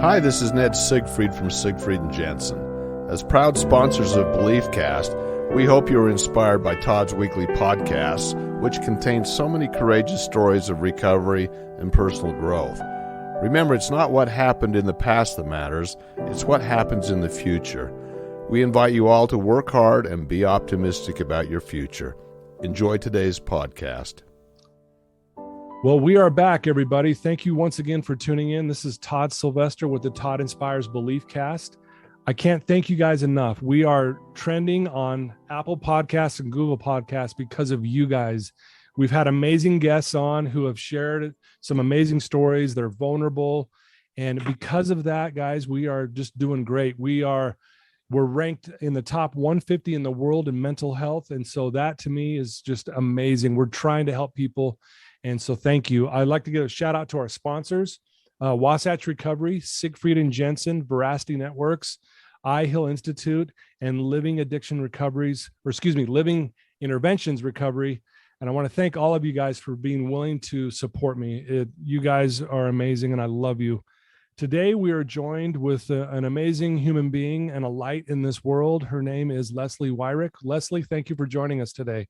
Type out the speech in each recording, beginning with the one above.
Hi, this is Ned Siegfried from Siegfried and Jensen. As proud sponsors of BeliefCast, we hope you are inspired by Todd's weekly podcasts, which contain so many courageous stories of recovery and personal growth. Remember, it's not what happened in the past that matters, it's what happens in the future. We invite you all to work hard and be optimistic about your future. Enjoy today's podcast. Well, we are back, everybody. Thank you once again for tuning in. This is Todd Sylvester with the Todd Inspires BeliefCast. I can't thank you guys enough. We are trending on Apple Podcasts and Google Podcasts because of you guys. We've had amazing guests on who have shared some amazing stories. They're vulnerable. And because of that, guys, we are just doing great. We're ranked in the top 150 in the world in mental health. And so that to me is just amazing. We're trying to help people. And so thank you. I'd like to give a shout out to our sponsors, Wasatch Recovery, Siegfried and Jensen, Veracity Networks, iHeal Institute, and Living Interventions Recovery. And I want to thank all of you guys for being willing to support me. You guys are amazing, and I love you. Today, we are joined with an amazing human being and a light in this world. Her name is Leslie Weirich. Leslie, thank you for joining us today.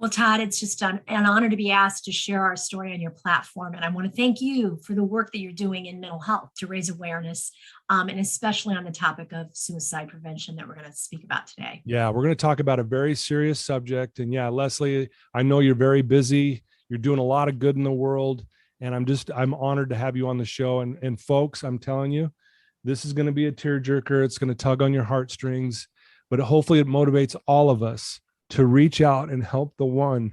Well, Todd, it's just an honor to be asked to share our story on your platform. And I want to thank you for the work that you're doing in mental health to raise awareness, and especially on the topic of suicide prevention that we're going to speak about today. Yeah, we're going to talk about a very serious subject. And yeah, Leslie, I know you're very busy. You're doing a lot of good in the world. And I'm honored to have you on the show. And folks, I'm telling you, this is going to be a tearjerker. It's going to tug on your heartstrings, but hopefully it motivates all of us to reach out and help the one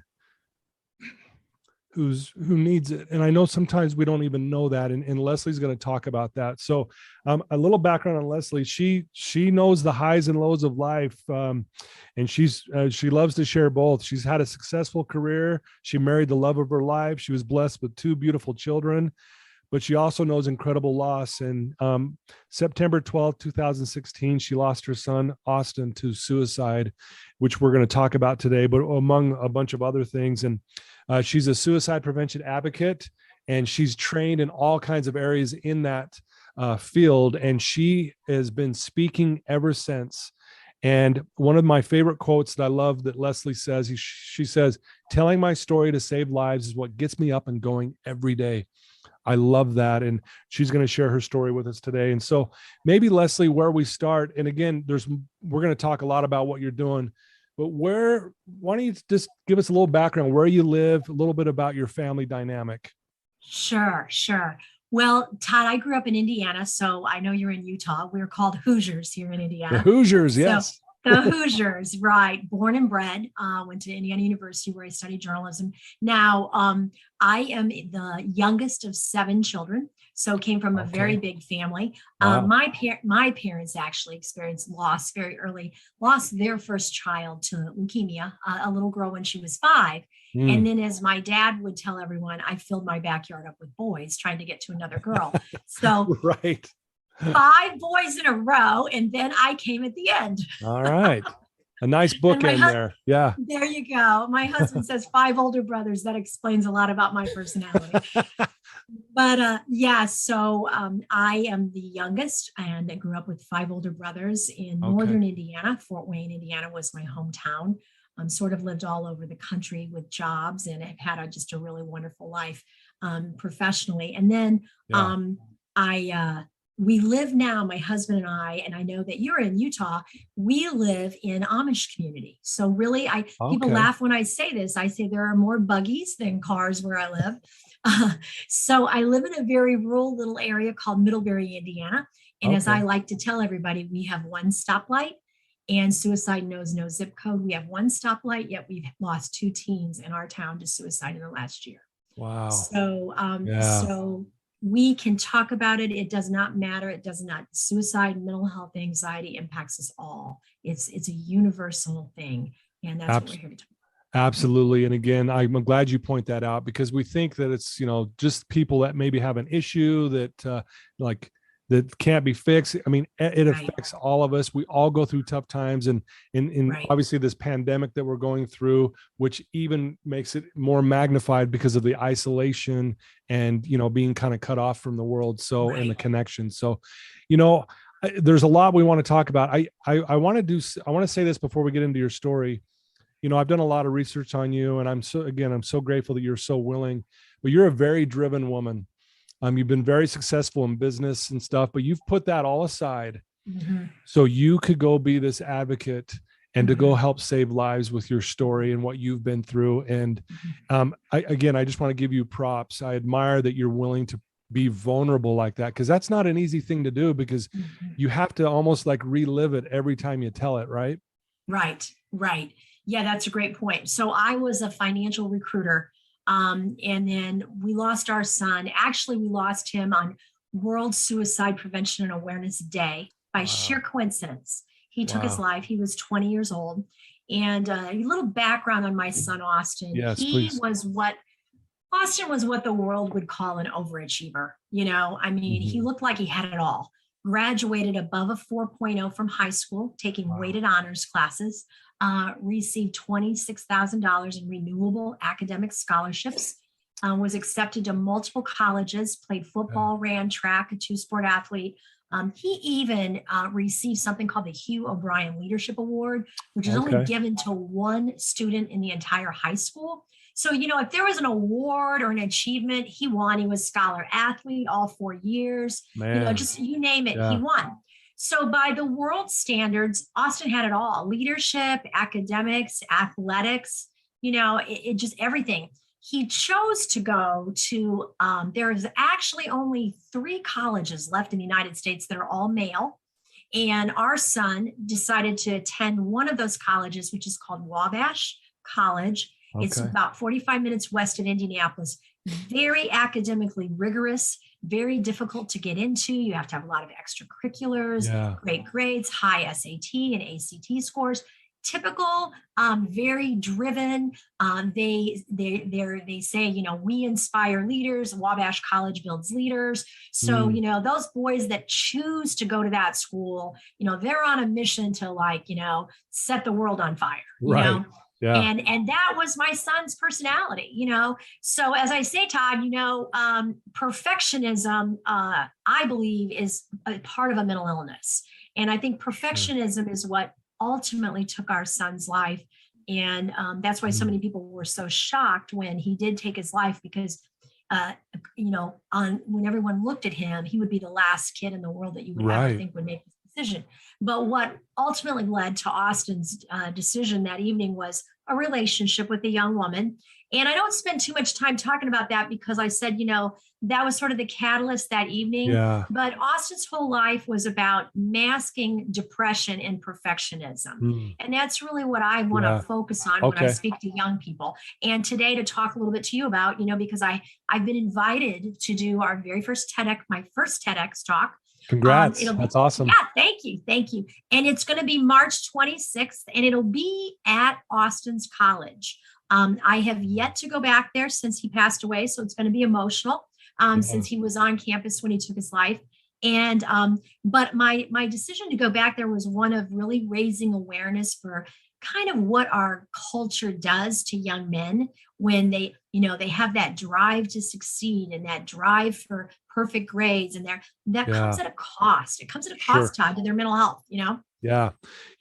who needs it. And I know sometimes we don't even know that. And Leslie's going to talk about that. So a little background on Leslie. She knows the highs and lows of life. And she loves to share both. She's had a successful career. She married the love of her life. She was blessed with 2 beautiful children, but she also knows incredible loss. And September 12th, 2016, she lost her son, Austin, to suicide, which we're going to talk about today, but among a bunch of other things. And she's a suicide prevention advocate, and she's trained in all kinds of areas in that field. And she has been speaking ever since. And one of my favorite quotes that I love that Leslie says, she says, "Telling my story to save lives is what gets me up and going every day." I love that. And she's going to share her story with us today. And so maybe, Leslie, where we start, and again, we're going to talk a lot about what you're doing, but why don't you just give us a little background, where you live, a little bit about your family dynamic? Sure. Well, Todd, I grew up in Indiana, so I know you're in Utah. We're called Hoosiers here in Indiana. The Hoosiers, yes. The Hoosiers, right. Born and bred, went to Indiana University where I studied journalism. Now, I am the youngest of 7 children, so came from a very big family. Wow. My parents actually experienced loss very early, lost their first child to leukemia, a little girl when she was 5. And then, as my dad would tell everyone, I filled my backyard up with boys trying to get to another girl. So right. 5 boys in a row, and then I came at the end. All right. A nice bookend there. Yeah. There you go. My husband says 5 older brothers. That explains a lot about my personality. But so I am the youngest, and I grew up with 5 older brothers in northern Indiana. Fort Wayne, Indiana was my hometown. Sort of lived all over the country with jobs, and have had just a really wonderful life professionally. And then we live now, my husband and I know that you're in Utah, we live in Amish community. So really, people laugh when I say this. I say there are more buggies than cars where I live. So I live in a very rural little area called Middlebury, Indiana. And as I like to tell everybody, we have 1 stoplight, and suicide knows no zip code. We have 1 stoplight, yet we've lost 2 teens in our town to suicide in the last year. Wow. So we can talk about it. It does not matter. Suicide, mental health, anxiety impacts us all. It's a universal thing. And that's what we're here to talk about. Absolutely. And again, I'm glad you point that out, because we think that it's, just people that maybe have an issue that that can't be fixed. I mean, it Right. affects all of us. We all go through tough times, and in Right. obviously this pandemic that we're going through, which even makes it more magnified because of the isolation and, you know, being kind of cut off from the world. So, and the Right. connection. So, you know, there's a lot we want to talk about. I want to say this before we get into your story. You know, I've done a lot of research on you, and I'm so grateful that you're so willing, but you're a very driven woman. You've been very successful in business and stuff, but you've put that all aside Mm-hmm. so you could go be this advocate and to Mm-hmm. go help save lives with your story and what you've been through. And I just want to give you props. I admire that you're willing to be vulnerable like that, because that's not an easy thing to do, because Mm-hmm. you have to almost like relive it every time you tell it, right? Right. Right. Yeah, that's a great point. So I was a financial recruiter. And then we lost our son. Actually, we lost him on World Suicide Prevention and Awareness Day by sheer coincidence. He took his life. He was 20 years old. And a little background on my son, Austin. Yes, He please. was what Austin was what the world would call an overachiever. You know, I mean, he looked like he had it all. Graduated above a 4.0 from high school, taking weighted honors classes, received $26,000 in renewable academic scholarships, was accepted to multiple colleges, played football, ran track, a two-sport athlete. He even received something called the Hugh O'Brien Leadership Award, which is only given to one student in the entire high school. So, you know, if there was an award or an achievement, he won. He was scholar athlete all 4 years. Man. You know, just you name it, he won. So by the world standards, Austin had it all: leadership, academics, athletics, you know, it just everything. He chose to go to, there's actually only 3 colleges left in the United States that are all male. And our son decided to attend one of those colleges, which is called Wabash College. It's about 45 minutes west of Indianapolis. Very academically rigorous, very difficult to get into. You have to have a lot of extracurriculars, great grades, high SAT and ACT scores. Typical, very driven. They say, you know, we inspire leaders. Wabash College builds leaders. So, you know, those boys that choose to go to that school, you know, they're on a mission to, like, you know, set the world on fire. You know? Yeah. And that was my son's personality, you know. So as I say, Todd, you know, perfectionism, I believe, is a part of a mental illness. And I think perfectionism is what ultimately took our son's life. And that's why so many people were so shocked when he did take his life, because, you know, when everyone looked at him, he would be the last kid in the world that you would ever think would make this decision. But what ultimately led to Austin's decision that evening was a relationship with a young woman. And I don't spend too much time talking about that, because I said, you know, that was sort of the catalyst that evening. But Austin's whole life was about masking depression and perfectionism. And that's really what I want to focus on when I speak to young people. And today to talk a little bit to you about, you know, because I've been invited to do our very first my first TEDx talk. Congrats. That's awesome. Yeah, thank you. Thank you. And it's going to be March 26th, and it'll be at Austin's college. I have yet to go back there since he passed away, so it's going to be emotional since he was on campus when he took his life. And but my decision to go back there was one of really raising awareness for kind of what our culture does to young men when they, you know, they have that drive to succeed and that drive for perfect grades, and that comes at a cost. It comes at a cost, Todd, to their mental health, you know? Yeah.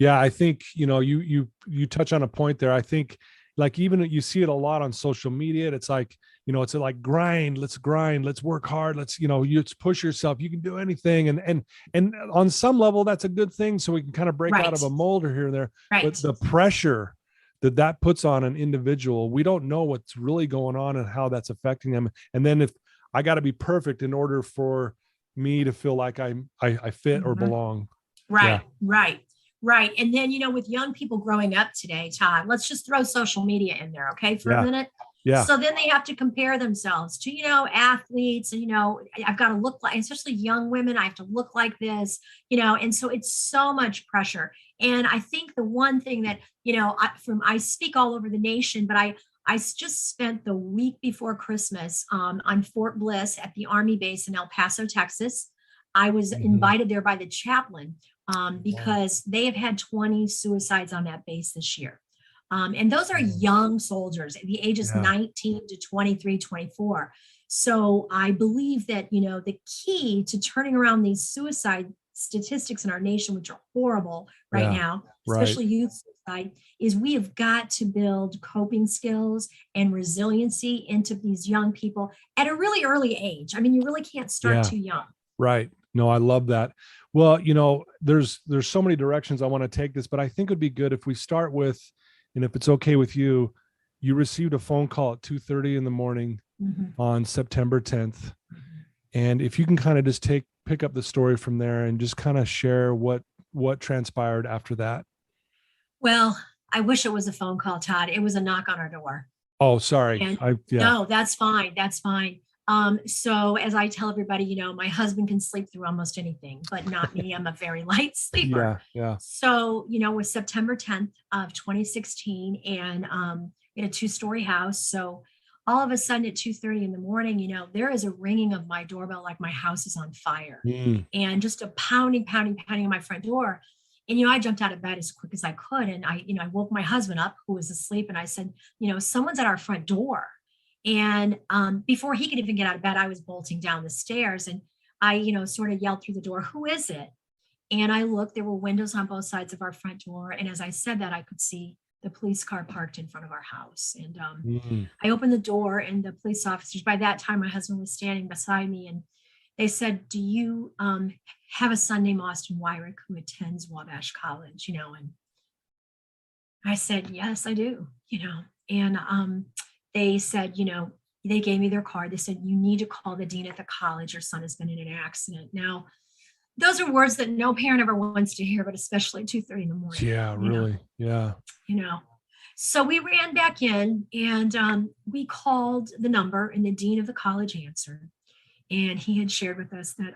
I think, you know, you touch on a point there. I think, like, even you see it a lot on social media. It's like, you know, it's like let's grind, let's work hard. Let's, you know, you push yourself, you can do anything. And on some level, that's a good thing. So we can kind of break out of a mold here and there, but the pressure that puts on an individual, we don't know what's really going on and how that's affecting them. And then if I got to be perfect in order for me to feel like I fit or belong. Right. And then, you know, with young people growing up today, Todd, let's just throw social media in there, okay, for a minute. So then they have to compare themselves to, you know, athletes, and, you know, I've got to look like, especially young women, I have to look like this, you know, and so it's so much pressure. And I think the one thing that, you know, I speak all over the nation, but I just spent the week before Christmas on Fort Bliss at the Army base in El Paso, Texas. I was invited there by the chaplain because they have had 20 suicides on that base this year. And those are young soldiers, the ages 19 to 23, 24. So I believe that, the key to turning around these suicide statistics in our nation, which are horrible right now, especially youth suicide, is we have got to build coping skills and resiliency into these young people at a really early age. I mean, you really can't start too young. Right. No, I love that. Well, there's so many directions I want to take this, but I think it would be good if we start with, and if it's okay with you, you received a phone call at 2:30 in the morning on September 10th. And if you can kind of just pick up the story from there and just kind of share what transpired after that. Well, I wish it was a phone call, Todd. It was a knock on our door. Oh, sorry. No, that's fine. That's fine. So as I tell everybody, my husband can sleep through almost anything, but not me. I'm a very light sleeper. Yeah. So, it was September 10th of 2016 and in a 2-story house. So all of a sudden at 2:30 in the morning, there is a ringing of my doorbell like my house is on fire and just a pounding on my front door. And, I jumped out of bed as quick as I could. And I woke my husband up who was asleep. And I said, someone's at our front door. And before he could even get out of bed, I was bolting down the stairs and I, sort of yelled through the door, "Who is it?" And I looked, there were windows on both sides of our front door. And as I said that, I could see the police car parked in front of our house. And I opened the door and the police officers, by that time, my husband was standing beside me and they said, "Do you have a son named Austin Weirich who attends Wabash College?" And I said, "Yes, I do," and they said, they gave me their card. They said, "You need to call the dean at the college. Your son has been in an accident." Now, those are words that no parent ever wants to hear, but especially at 2:30 in the morning. Yeah, really. Yeah. So we ran back in and we called the number and the dean of the college answered. And he had shared with us that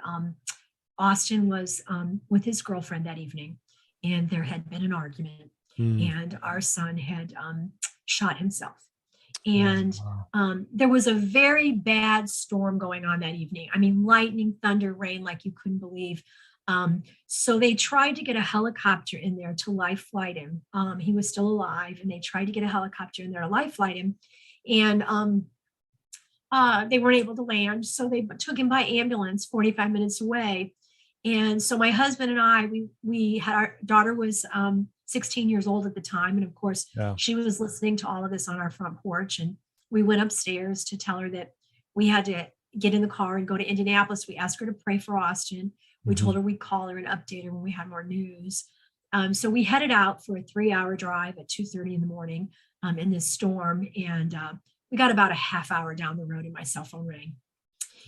Austin was with his girlfriend that evening and there had been an argument and our son had shot himself. And there was a very bad storm going on that evening. I mean, lightning, thunder, rain, like you couldn't believe. So they tried to get a helicopter in there to life flight him. He was still alive and they tried to get a helicopter in there to life flight him. And they weren't able to land. So they took him by ambulance 45 minutes away. And so my husband and I, we had, our daughter was 16 years old at the time. And of course, she was listening to all of this on our front porch. And we went upstairs to tell her that we had to get in the car and go to Indianapolis. We asked her to pray for Austin. We told her we'd call her and update her when we had more news. So we headed out for a 3-hour drive at 2:30 in the morning in this storm. And we got about a half hour down the road and my cell phone rang.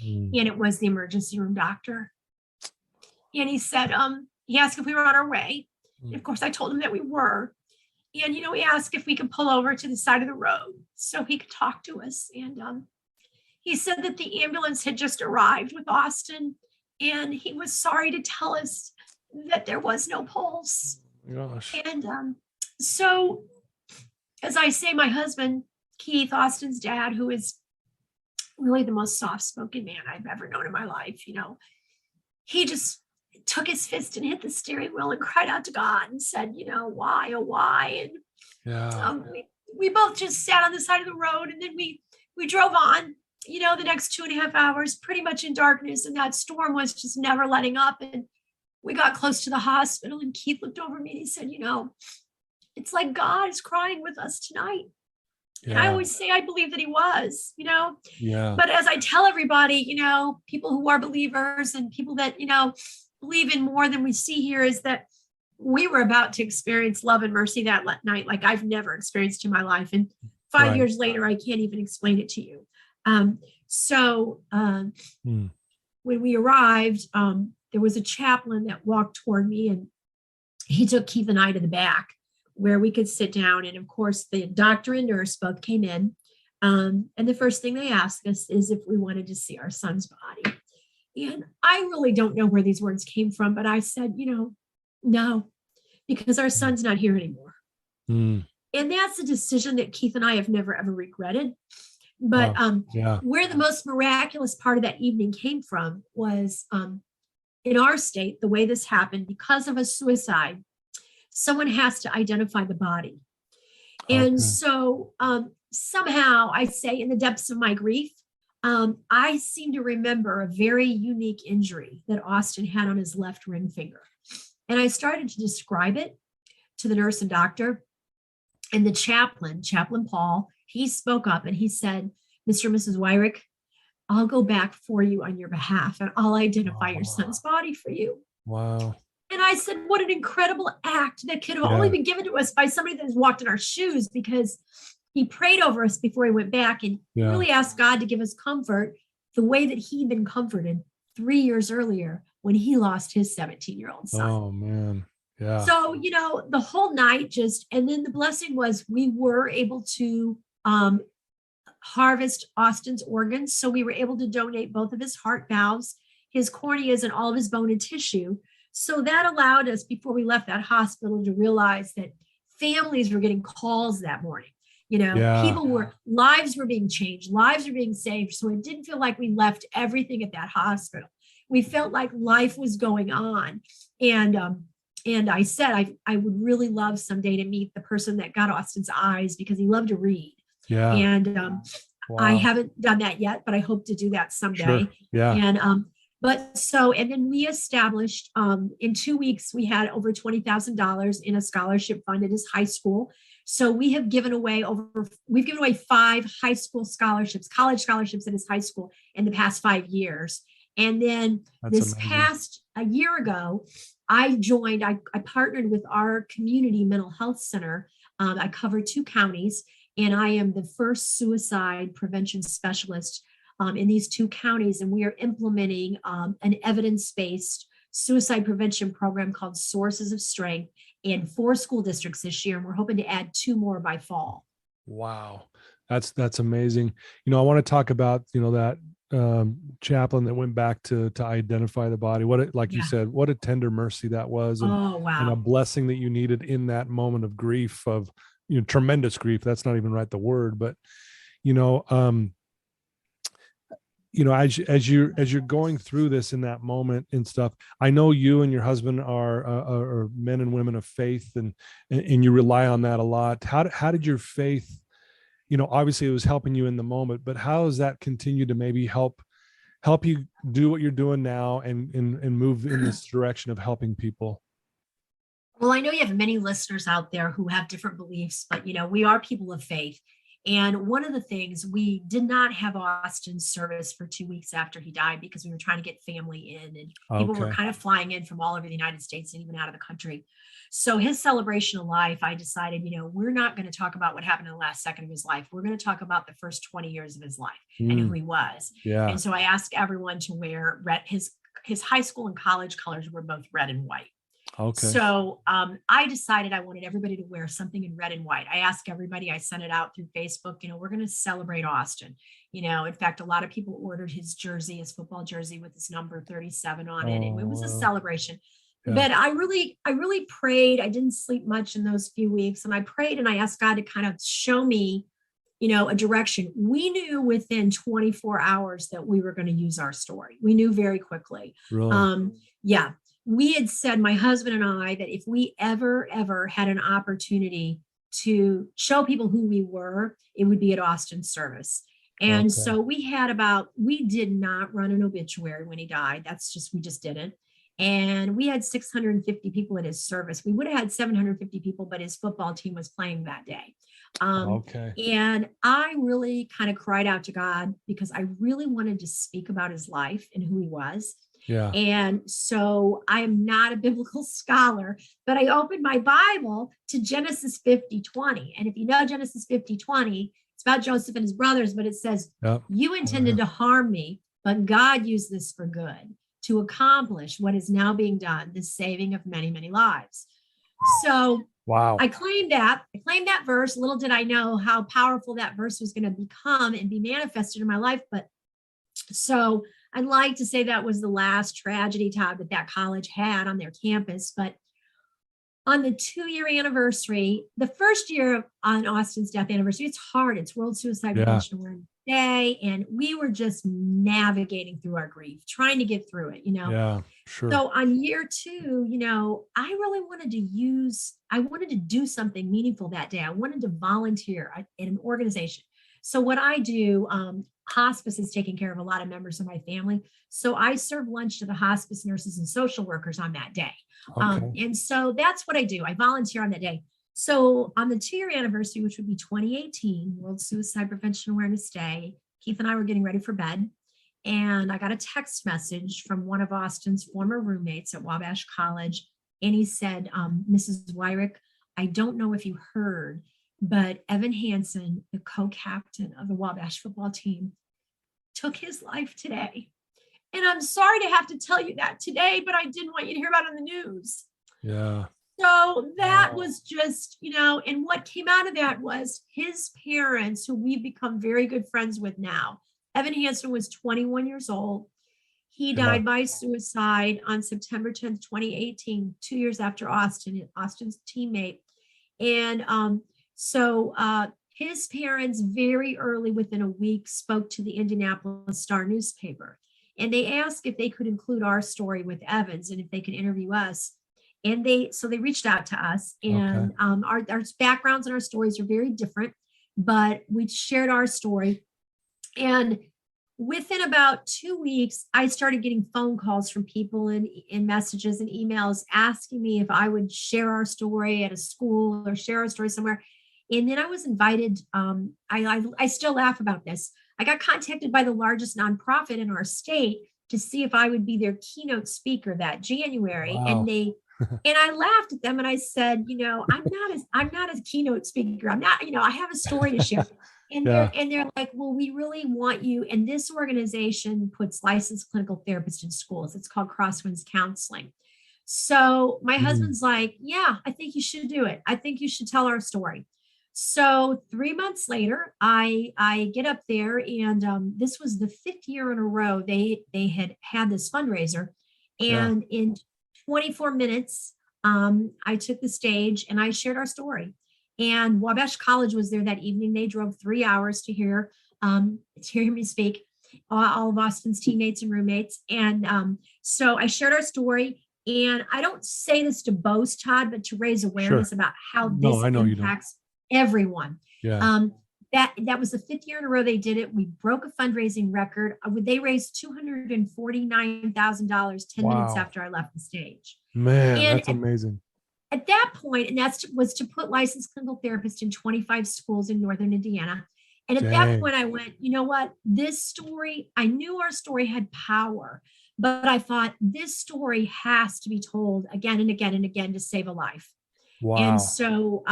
And it was the emergency room doctor. And he said, he asked if we were on our way. And of course, I told him that we were. And, he asked if we could pull over to the side of the road so he could talk to us. And he said that the ambulance had just arrived with Austin. And he was sorry to tell us that there was no pulse. Gosh. And so, as I say, my husband, Keith, Austin's dad, who is really the most soft-spoken man I've ever known in my life, he just took his fist and hit the steering wheel and cried out to God and said, "Why, oh, why?" And we both just sat on the side of the road and then we drove on, the next 2.5 hours, pretty much in darkness. And that storm was just never letting up. And we got close to the hospital and Keith looked over me and he said, "It's like God is crying with us tonight." Yeah. And I always say, I believe that he was, Yeah. But as I tell everybody, people who are believers and people that, believe in more than we see here, is that we were about to experience love and mercy that night like I've never experienced in my life. And 5 years later, I can't even explain it to you. When we arrived, there was a chaplain that walked toward me and he took Keith and I to the back where we could sit down. And of course, the doctor and nurse both came in. And the first thing they asked us is if we wanted to see our son's body. And I really don't know where these words came from, but I said, no, because our son's not here anymore. And that's a decision that Keith and I have never, ever regretted. But where the most miraculous part of that evening came from was in our state, the way this happened, because of a suicide, someone has to identify the body. And so somehow I say, in the depths of my grief, I seem to remember a very unique injury that Austin had on his left ring finger. And I started to describe it to the nurse and doctor. And the Chaplain Paul, he spoke up and he said, Mr. and Mrs. Weirich, I'll go back for you on your behalf and I'll identify your son's body for you. Wow. And I said, what an incredible act that could have only been given to us by somebody that has walked in our shoes, because he prayed over us before he went back and really asked God to give us comfort the way that he'd been comforted 3 years earlier when he lost his 17-year-old son. Oh, man. Yeah. So, the whole night and then the blessing was we were able to harvest Austin's organs. So we were able to donate both of his heart valves, his corneas, and all of his bone and tissue. So that allowed us, before we left that hospital, to realize that families were getting calls that morning. Lives were being changed, lives were being saved. So it didn't feel like we left everything at that hospital. We felt like life was going on. And I said, I would really love someday to meet the person that got Austin's eyes, because he loved to read. Yeah. And I haven't done that yet, but I hope to do that someday. Sure. Yeah. And then we established, in 2 weeks, we had over $20,000 in a scholarship fund at his high school. So we have given away we've given away 5 high school scholarships, college scholarships at his high school in the past 5 years. And then past a year ago, I partnered with our community mental health center. I cover 2 counties, and I am the first suicide prevention specialist in these 2 counties. And we are implementing an evidence-based suicide prevention program called Sources of Strength in 4 school districts this year. And we're hoping to add 2 more by fall. Wow. That's amazing. I want to talk about, that chaplain that went back to identify the body. You said, what a tender mercy that was. And, and a blessing that you needed in that moment of grief, of, tremendous grief. That's not even right, the word, but, as you're going through this in that moment and stuff, I know you and your husband are men and women of faith, and you rely on that a lot. How did your faith, obviously it was helping you in the moment, but how has that continued to maybe help you do what you're doing now and move in this direction of helping people? Well, I know you have many listeners out there who have different beliefs, but we are people of faith. And one of the things, we did not have Austin's service for 2 weeks after he died, because we were trying to get family in, and people were kind of flying in from all over the United States and even out of the country. So his celebration of life, I decided, we're not going to talk about what happened in the last second of his life. We're going to talk about the first 20 years of his life and who he was. Yeah. And so I asked everyone to wear red. His high school and college colors were both red and white. Okay. So I decided I wanted everybody to wear something in red and white. I asked everybody, I sent it out through Facebook, we're going to celebrate Austin. In fact, a lot of people ordered his jersey, his football jersey with his number 37 on it. And it was a celebration. Yeah. But I really prayed. I didn't sleep much in those few weeks. And I prayed and I asked God to kind of show me, a direction. We knew within 24 hours that we were going to use our story. We knew very quickly. Really? Yeah. We had said, my husband and I, that if we ever had an opportunity to show people who we were, it would be at Austin's service. And so we did not run an obituary when he died. We just didn't. And we had 650 people at his service. We would have had 750 people, but his football team was playing that day. And I really kind of cried out to God, because I really wanted to speak about his life and who he was. Yeah. And so I am not a biblical scholar, but I opened my Bible to Genesis 50:20. And if you know Genesis 50:20, it's about Joseph and his brothers, but it says, you intended to harm me, but God used this for good, to accomplish what is now being done, the saving of many, many lives. So I claimed that verse. Little did I know how powerful that verse was going to become and be manifested in my life. But so I'd like to say that was the last tragedy, Todd, that college had on their campus. But on the 2-year anniversary, the first year on Austin's death anniversary, it's hard. It's World Suicide Prevention. We're in day, and we were just navigating through our grief, trying to get through it, Yeah, sure. So on year 2, I really I wanted to do something meaningful that day. I wanted to volunteer in an organization. So what I do, hospice is taking care of a lot of members of my family. So I serve lunch to the hospice nurses and social workers on that day. Okay. And so that's what I do. I volunteer on that day. So on the 2-year anniversary, which would be 2018, World Suicide Prevention Awareness Day, Keith and I were getting ready for bed. And I got a text message from one of Austin's former roommates at Wabash College. And he said, Mrs. Weirich, I don't know if you heard, but Evan Hansen, the co-captain of the Wabash football team, took his life today. And I'm sorry to have to tell you that today, but I didn't want you to hear about it on the news. Yeah. So that was just, and what came out of that was his parents, who we've become very good friends with now. Evan Hansen was 21 years old. He died by suicide on September 10th, 2018, 2 years after Austin's teammate. And so his parents very early, within a week, spoke to the Indianapolis Star newspaper. And they asked if they could include our story with Evan's and if they could interview us. And they reached out to us, and our backgrounds and our stories are very different, but we shared our story. And within about 2 weeks, I started getting phone calls from people and messages and emails asking me if I would share our story at a school or share our story somewhere. And then I was invited. I still laugh about this. I got contacted by the largest nonprofit in our state to see if I would be their keynote speaker that January. Wow. And I laughed at them and I said, I'm not a keynote speaker. I'm not, I have a story to share. And they're like, well, we really want you. And this organization puts licensed clinical therapists in schools. It's called Crosswinds Counseling. So my husband's like, yeah, I think you should do it. I think you should tell our story. So 3 months later, I get up there, and this was the 5th year in a row they had this fundraiser. And in 24 minutes, I took the stage and I shared our story. And Wabash College was there that evening. They drove 3 hours to hear me speak, all of Austin's teammates and roommates. And so I shared our story. And I don't say this to boast, Todd, but to raise awareness about how this impacts everyone. Yeah. That was the 5th year in a row they did it. We broke a fundraising record. They raised $249,000 10 minutes after I left the stage. Man, that's amazing. At that point, and that was to put licensed clinical therapists in 25 schools in Northern Indiana. And at that point, I went, you know what? This story, I knew our story had power, but I thought this story has to be told again and again and again to save a life. Wow. And so,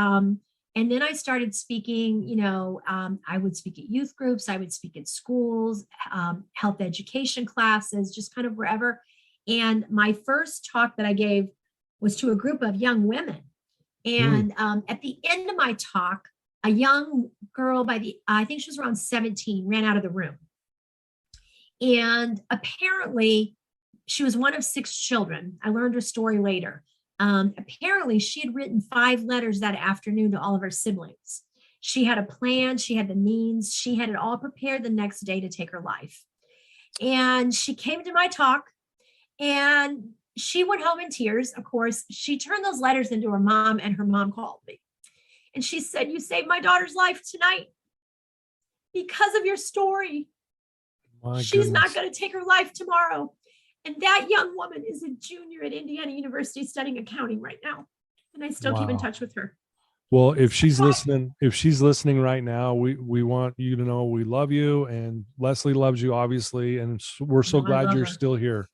and then I started speaking, I would speak at youth groups, I would speak at schools, health education classes, just kind of wherever. And my first talk that I gave was to a group of young women. And at the end of my talk, a young girl I think she was around 17, ran out of the room. And apparently she was one of 6 children. I learned her story later. Apparently she had written 5 letters that afternoon to all of her siblings. She had a plan, she had the means, she had it all prepared the next day to take her life. And she came to my talk and she went home in tears. Of course, she turned those letters into her mom, and her mom called me. And she said, you saved my daughter's life tonight because of your story. She's not going to take her life tomorrow. And that young woman is a junior at Indiana University studying accounting right now. And I still keep in touch with her. Well, if she's listening right now, we want you to know we love you, and Leslie loves you, obviously. And we're so glad you're still here.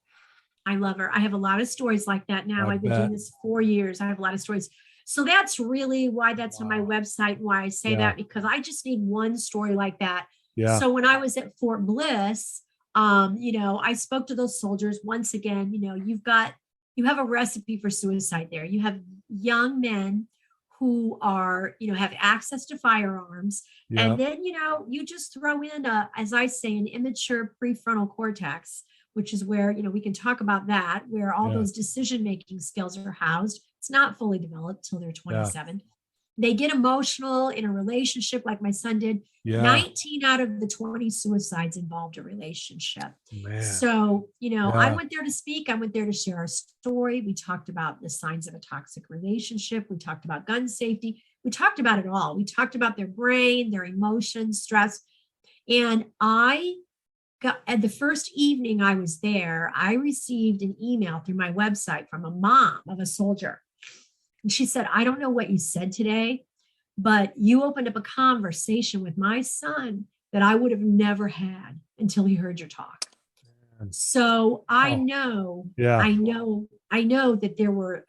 I love her. I have a lot of stories like that now. I've been doing this 4 years. I have a lot of stories. So that's really why that's on my website, why I say that, because I just need one story like that. Yeah. So when I was at Fort Bliss, I spoke to those soldiers once again. You have a recipe for suicide there. You have young men who are, have access to firearms. Yeah. And then, you just throw in as I say, an immature prefrontal cortex, which is where, we can talk about that, where all those decision-making skills are housed. It's not fully developed till they're 27. they get emotional in a relationship like my son did. Yeah. 19 out of the 20 suicides involved a relationship. Man. So, Yeah. I went there to speak. I went there to share our story. We talked about the signs of a toxic relationship. We talked about gun safety. We talked about it all. We talked about their brain, their emotions, stress. And at the first evening I was there, I received an email through my website from a mom of a soldier. And she said, I don't know what you said today, but you opened up a conversation with my son that I would have never had until he heard your talk. So I know that there were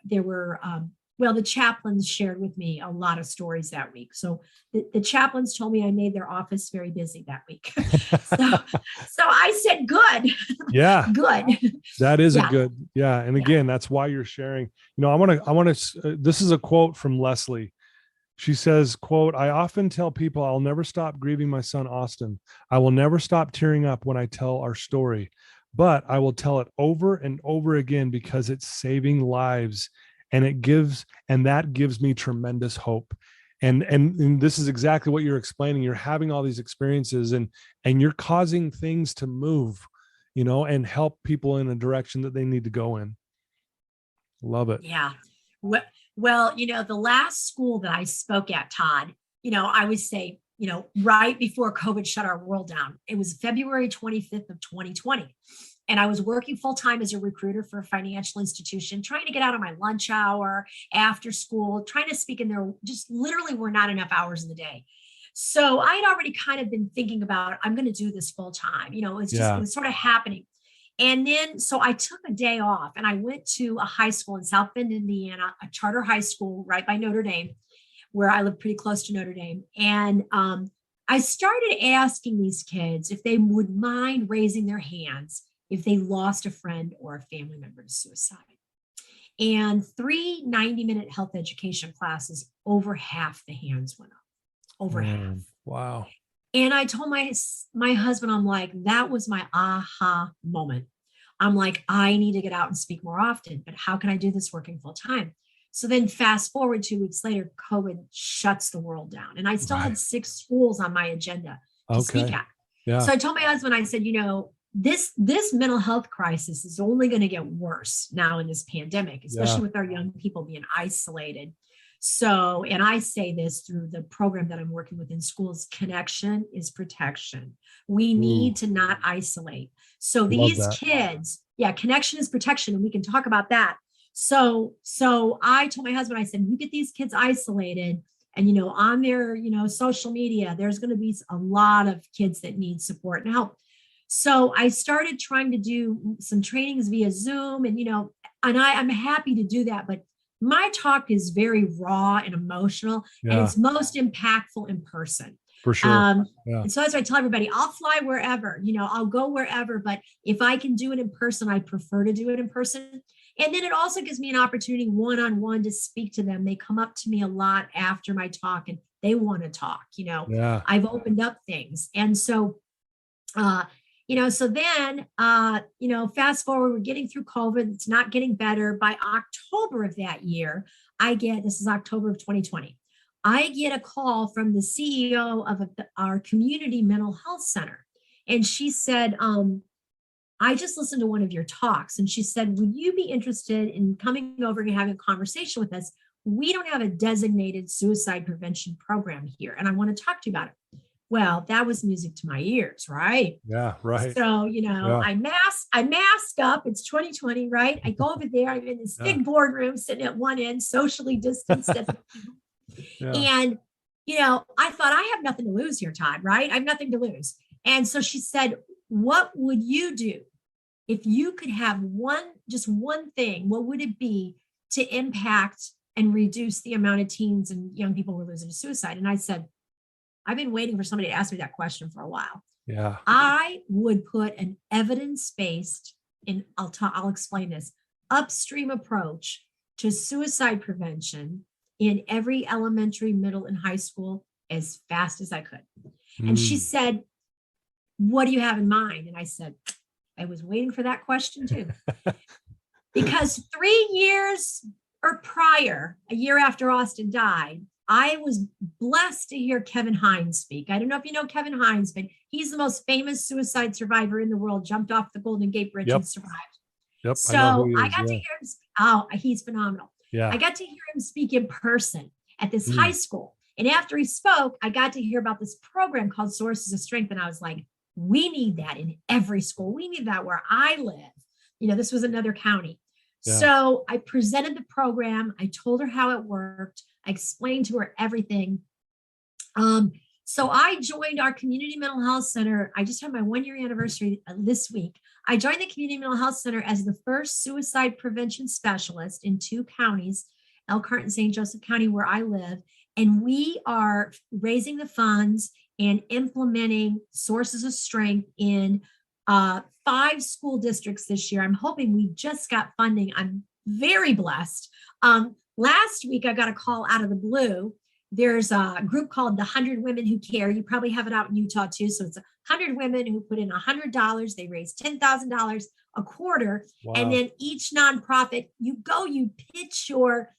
the chaplains shared with me a lot of stories that week. So the chaplains told me I made their office very busy that week. so I said, good. Yeah. Good. That is a good. Yeah. And again, that's why you're sharing. I want to, this is a quote from Leslie. She says, quote, I often tell people I'll never stop grieving my son, Austin. I will never stop tearing up when I tell our story, but I will tell it over and over again because it's saving lives. And that gives me tremendous hope. And this is exactly what you're explaining. You're having all these experiences and you're causing things to move, and help people in a direction that they need to go in. Love it. Yeah. Well, the last school that I spoke at, Todd, I would say, right before COVID shut our world down, it was February 25th of 2020. And I was working full time as a recruiter for a financial institution, trying to get out of my lunch hour, after school, trying to speak in there. Just literally were not enough hours in the day. So I had already kind of been thinking about, I'm going to do this full time. It was sort of happening. And then, so I took a day off and I went to a high school in South Bend, Indiana, a charter high school right by Notre Dame, where I live pretty close to Notre Dame. And I started asking these kids if they would mind raising their hands if they lost a friend or a family member to suicide. And 3 90-minute health education classes, over half the hands went up. Over half. Wow. And I told my husband, I'm like, that was my aha moment. I'm like, I need to get out and speak more often, but how can I do this working full time? So then fast forward 2 weeks later, COVID shuts the world down. And I still had 6 schools on my agenda to speak at. Yeah. So I told my husband, I said, this mental health crisis is only going to get worse now in this pandemic, especially with our young people being isolated. So, and I say this through the program that I'm working with in schools, connection is protection. We need to not isolate. So these kids, connection is protection. And we can talk about that. So I told my husband, I said, you get these kids isolated and, on their, social media, there's going to be a lot of kids that need support and help. So I started trying to do some trainings via Zoom and, and I'm happy to do that. But my talk is very raw and emotional and it's most impactful in person. For sure. And so that's why I tell everybody, I'll fly wherever, I'll go wherever, but if I can do it in person, I prefer to do it in person. And then it also gives me an opportunity one-on-one to speak to them. They come up to me a lot after my talk and they want to talk, I've opened up things. And so, so then, fast forward, we're getting through COVID. It's not getting better. By October of that year, this is October of 2020, I get a call from the CEO of our community mental health center. And she said, I just listened to one of your talks. And she said, would you be interested in coming over and having a conversation with us? We don't have a designated suicide prevention program here. And I want to talk to you about it. Well, that was music to my ears, right? Yeah, right. So, I mask up. It's 2020, right? I go over there. I'm in this big boardroom sitting at one end, socially distanced. And, I thought I have nothing to lose here, Todd, right? I have nothing to lose. And so she said, what would you do if you could have just one thing? What would it be to impact and reduce the amount of teens and young people we're losing to suicide? And I said, I've been waiting for somebody to ask me that question for a while. Yeah. I would put an evidence-based, and I'll explain this, upstream approach to suicide prevention in every elementary, middle, and high school as fast as I could. And she said, what do you have in mind? And I said, I was waiting for that question too. Because 3 years or prior, a year after Austin died, I was blessed to hear Kevin Hines speak. I don't know if you know Kevin Hines, but he's the most famous suicide survivor in the world, jumped off the Golden Gate Bridge and survived. Yep. So I got to hear him. Oh, he's phenomenal. Yeah. I got to hear him speak in person at this high school. And after he spoke, I got to hear about this program called Sources of Strength. And I was like, we need that in every school. We need that where I live. You know, this was another county. Yeah. So I presented the program. I told her how it worked. I explained to her everything. So I joined our community mental health center. I just had my 1-year anniversary this week. I joined the community mental health center as the first suicide prevention specialist in 2 counties, Elkhart and St. Joseph County, where I live. And we are raising the funds and implementing Sources of Strength in 5 school districts this year. I'm hoping we just got funding. I'm very blessed. Last week, I got a call out of the blue. There's a group called the 100 Women Who Care. You probably have it out in Utah too. So it's 100 women who put in $100. They raise $10,000 a quarter. Wow. And then each nonprofit, you pitch your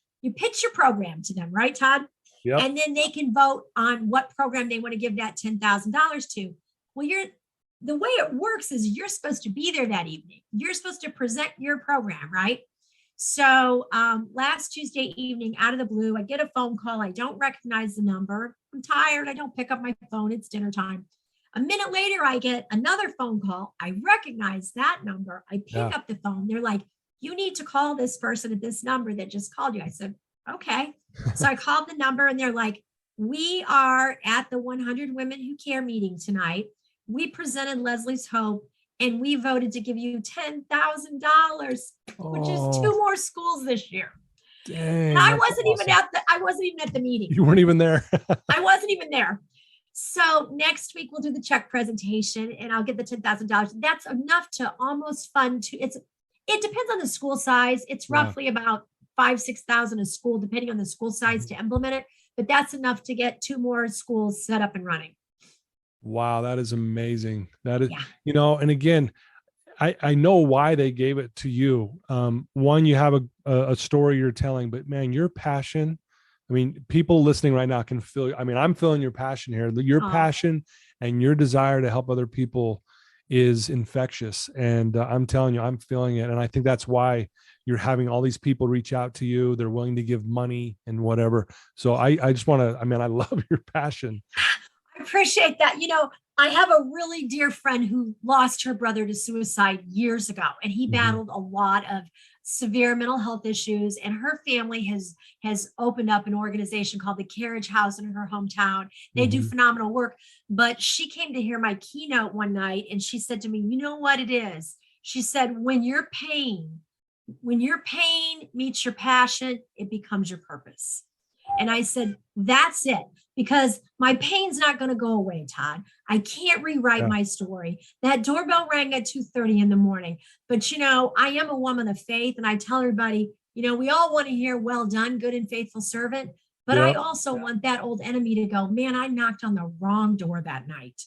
program to them, right, Todd? Yep. And then they can vote on what program they want to give that $10,000 to. Well, the way it works is you're supposed to be there that evening. You're supposed to present your program, right? So last Tuesday evening, out of the blue, I get a phone call. I don't recognize the number. I'm tired. I don't pick up my phone. It's dinner time. A minute later, I get another phone call. I recognize that number. I pick up the phone. They're like, you need to call this person at this number that just called you. I said, okay. So I called the number and they're like, we are at the 100 Women Who Care meeting tonight. We presented Leslie's Hope and we voted to give you $10,000, which is 2 more schools this year. Dang, and I wasn't even at the meeting. You weren't even there. I wasn't even there. So next week we'll do the check presentation and I'll get the $10,000. That's enough to almost fund it depends on the school size. It's roughly about 5,000-6,000 a school, depending on the school size to implement it. But that's enough to get 2 more schools set up and running. Wow, that is amazing. That is, and again, I know why they gave it to you. One, you have a story you're telling, but man, your passion, I mean, people listening right now can feel, I'm feeling your passion here. Your passion and your desire to help other people is infectious. And I'm telling you, I'm feeling it. And I think that's why you're having all these people reach out to you. They're willing to give money and whatever. So I just want to, I love your passion. I appreciate that. I have a really dear friend who lost her brother to suicide years ago, and he battled a lot of severe mental health issues. And her family has opened up an organization called the Carriage House in her hometown. They do phenomenal work. But she came to hear my keynote one night, and she said to me, you know what it is? She said, when your pain meets your passion, it becomes your purpose. And I said, that's it. Because my pain's not going to go away, Todd. I can't rewrite my story. That doorbell rang at 2:30 in the morning. But, I am a woman of faith. And I tell everybody, we all want to hear, well done, good and faithful servant. But I also want that old enemy to go, man, I knocked on the wrong door that night.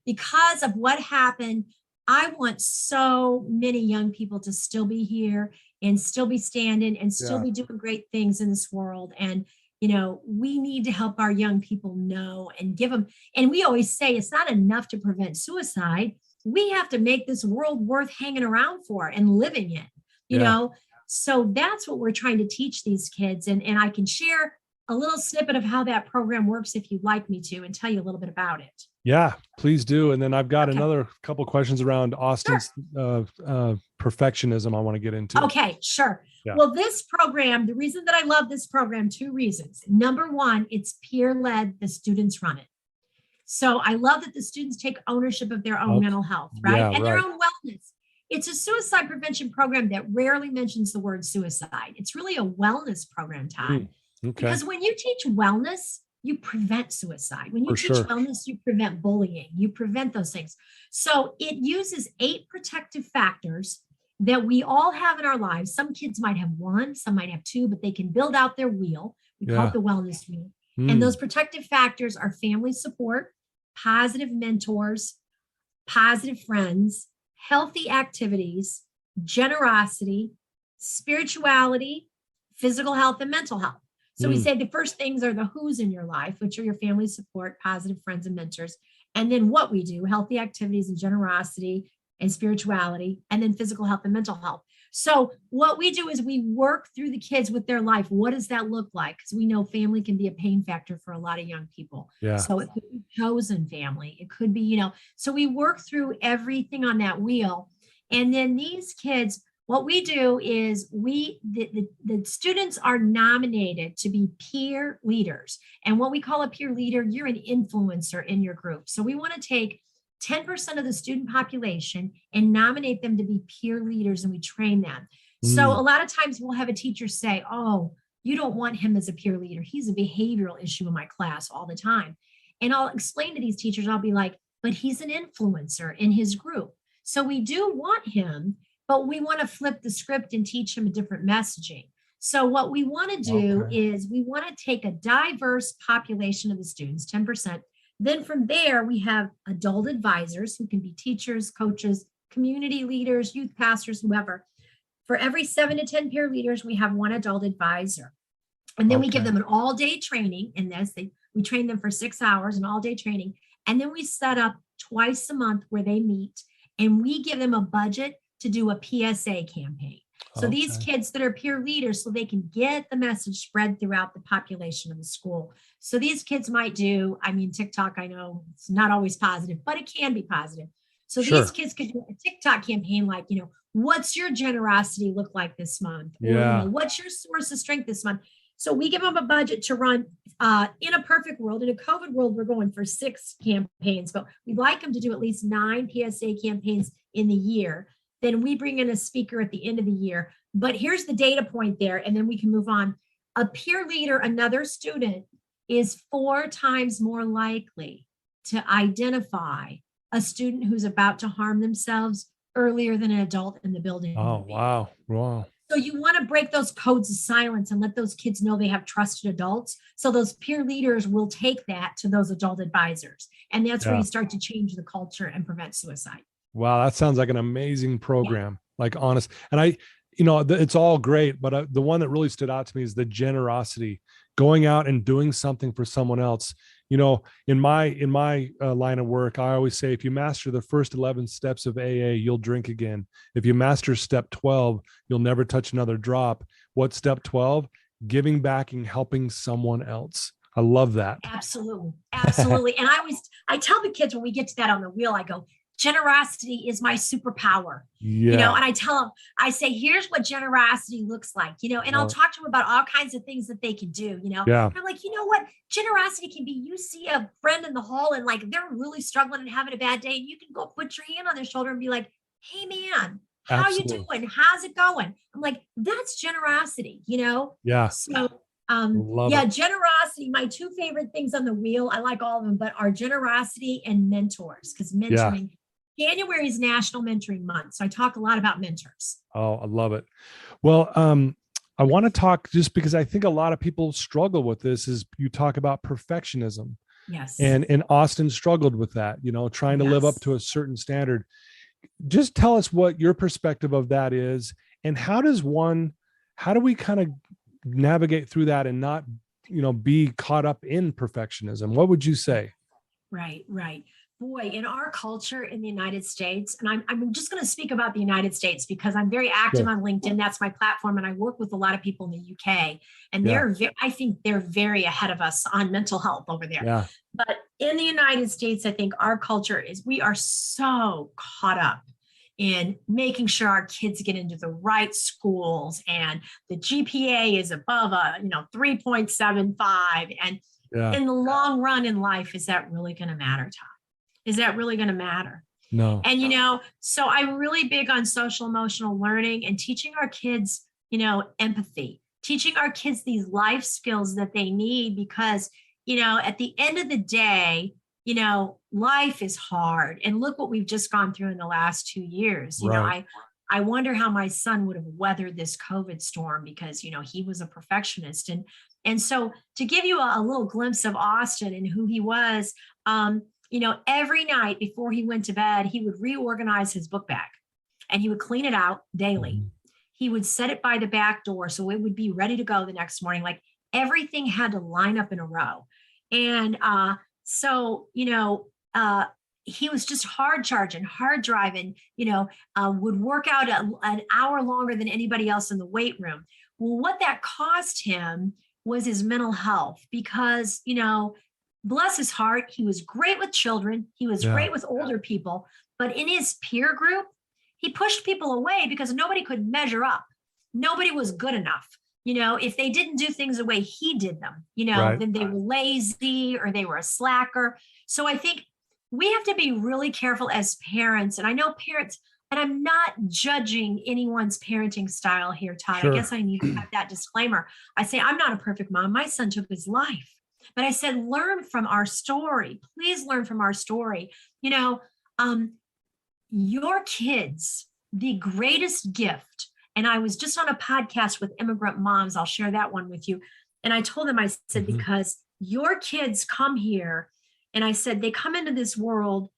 Because of what happened, I want so many young people to still be here and still be standing and still be doing great things in this world. And we need to help our young people know and give them. And we always say it's not enough to prevent suicide. We have to make this world worth hanging around for and living in, you know? So that's what we're trying to teach these kids. And I can share a little snippet of how that program works if you'd like me to, and tell you a little bit about it. Yeah, please do. And then I've got another couple questions around Austin's perfectionism I want to get into. Okay, sure. Yeah. Well, this program, the reason that I love this program, 2 reasons. Number one, it's peer-led. The students run it. So I love that the students take ownership of their own mental health, right? And their own wellness. It's a suicide prevention program that rarely mentions the word suicide. It's really a wellness program, Todd. Because when you teach wellness, you prevent suicide. When you teach wellness, you prevent bullying. You prevent those things. So it uses 8 protective factors that we all have in our lives. Some kids might have 1, some might have 2, but they can build out their wheel. We call it the wellness wheel. And those protective factors are family support, positive mentors, positive friends, healthy activities, generosity, spirituality, physical health, and mental health. So we say the first things are the who's in your life, which are your family support, positive friends and mentors. And then what we do, healthy activities and generosity and spirituality, and then physical health and mental health. So what we do is we work through the kids with their life. What does that look like? Because we know family can be a pain factor for a lot of young people. Yeah. So it could be chosen family. It could be, so we work through everything on that wheel. And then these kids, what we do is the students are nominated to be peer leaders. And what we call a peer leader, you're an influencer in your group. So we want to take 10% of the student population and nominate them to be peer leaders, and we train them. So a lot of times we'll have a teacher say, oh, you don't want him as a peer leader. He's a behavioral issue in my class all the time. And I'll explain to these teachers, I'll be like, but he's an influencer in his group. So we do want him, but we want to flip the script and teach him a different messaging. So what we want to do is we want to take a diverse population of the students, 10%. Then from there, we have adult advisors who can be teachers, coaches, community leaders, youth pastors, whoever. For every 7 to 10 peer leaders, we have one adult advisor. And then we give them an all-day training in this. We train them for 6 hours, an all-day training. And then we set up twice a month where they meet, and we give them a budget to do a PSA campaign. So these kids that are peer leaders, so they can get the message spread throughout the population of the school. So these kids might do, TikTok, I know it's not always positive, but it can be positive. So these kids could do a TikTok campaign like, what's your generosity look like this month? Or, what's your source of strength this month? So we give them a budget to run. In a perfect world, in a COVID world, we're going for 6 campaigns, but we'd like them to do at least 9 PSA campaigns in the year. Then we bring in a speaker at the end of the year. But here's the data point there, and then we can move on. A peer leader, another student, is 4 times more likely to identify a student who's about to harm themselves earlier than an adult in the building. Oh, wow. Wow. So you want to break those codes of silence and let those kids know they have trusted adults. So those peer leaders will take that to those adult advisors. And that's where you start to change the culture and prevent suicide. Wow. That sounds like an amazing program, like honest. And it's all great, but the one that really stood out to me is the generosity, going out and doing something for someone else. In my line of work, I always say, if you master the first 11 steps of AA, you'll drink again. If you master step 12, you'll never touch another drop. What's step 12? Giving back and helping someone else. I love that. Absolutely. And I tell the kids when we get to that on the wheel, I go, generosity is my superpower, and I tell them, I say, here's what generosity looks like, and I'll talk to them about all kinds of things that they can do, I'm like, what generosity can be. You see a friend in the hall and like, they're really struggling and having a bad day. And you can go put your hand on their shoulder and be like, hey man, how you doing? How's it going? I'm like, that's generosity, Yeah. So generosity, my 2 favorite things on the wheel, I like all of them, but are generosity and mentors, because mentoring, January is National Mentoring Month. So I talk a lot about mentors. Oh, I love it. Well, I want to talk, just because I think a lot of people struggle with this, is you talk about perfectionism. Yes. And Austin struggled with that, trying to live up to a certain standard. Just tell us what your perspective of that is, and how do we kind of navigate through that and not, be caught up in perfectionism? What would you say? Right. Boy, in our culture in the United States, and I'm just going to speak about the United States because I'm very active on LinkedIn. That's my platform. And I work with a lot of people in the UK, and I think they're very ahead of us on mental health over there. Yeah. But in the United States, I think our culture we are so caught up in making sure our kids get into the right schools, and the GPA is above 3.75. And in the long run in life, is that really going to matter, Todd? Is that really going to matter? No. And, so I'm really big on social emotional learning and teaching our kids, empathy, teaching our kids these life skills that they need, because, at the end of the day, life is hard. And look what we've just gone through in the last 2 years. I wonder how my son would have weathered this COVID storm, because, he was a perfectionist. And so to give you a little glimpse of Austin and who he was, every night before he went to bed, he would reorganize his book bag and he would clean it out daily. He would set it by the back door so it would be ready to go the next morning. Like everything had to line up in a row. And so, he was just hard charging, hard driving, would work out an hour longer than anybody else in the weight room. Well, what that cost him was his mental health because, bless his heart, he was great with children. He was great with older people, but in his peer group, he pushed people away because nobody could measure up. Nobody was good enough. If they didn't do things the way he did them, then they were lazy or they were a slacker. So I think we have to be really careful as parents. And I know parents, and I'm not judging anyone's parenting style here, Todd. Sure. I guess I need to have that disclaimer. I say, I'm not a perfect mom. My son took his life. But I said, learn from our story. Please learn from our story. Your kids, the greatest gift. And I was just on a podcast with immigrant moms. I'll share that one with you. And I told them, I said, because your kids come here, and I said, they come into this world